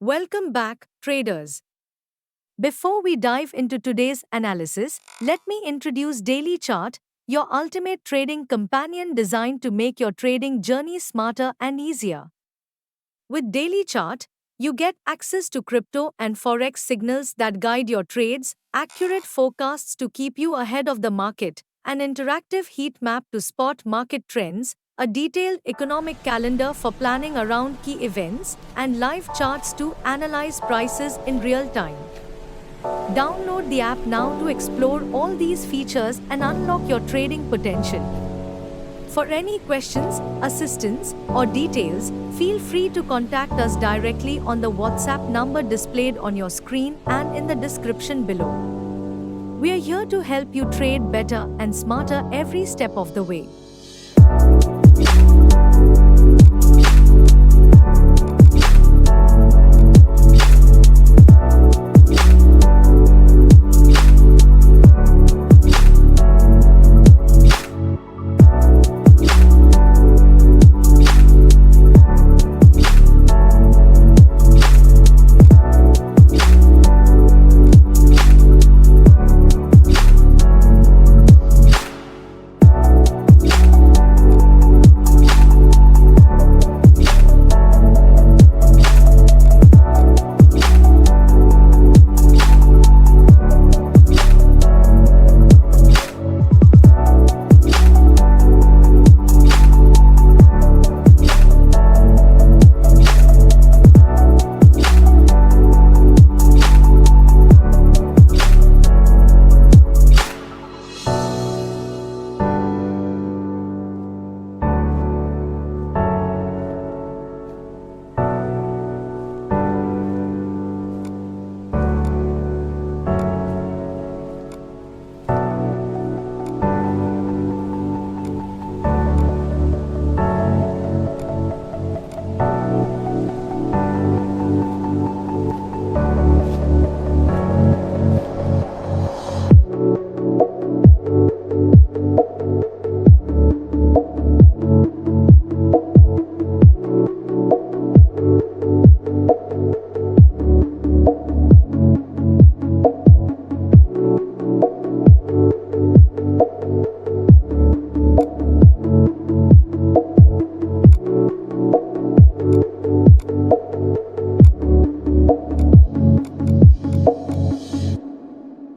Welcome back, traders. Before we dive into today's analysis, let me introduce Daily Chart, your ultimate trading companion designed to make your trading journey smarter and easier. With Daily Chart, you get access to crypto and forex signals that guide your trades, accurate forecasts to keep you ahead of the market, an interactive heat map to spot market trends, a detailed economic calendar for planning around key events, and live charts to analyze prices in real time. Download the app now to explore all these features and unlock your trading potential. For any questions, assistance, or details, feel free to contact us directly on the WhatsApp number displayed on your screen and in the description below. We are here to help you trade better and smarter every step of the way.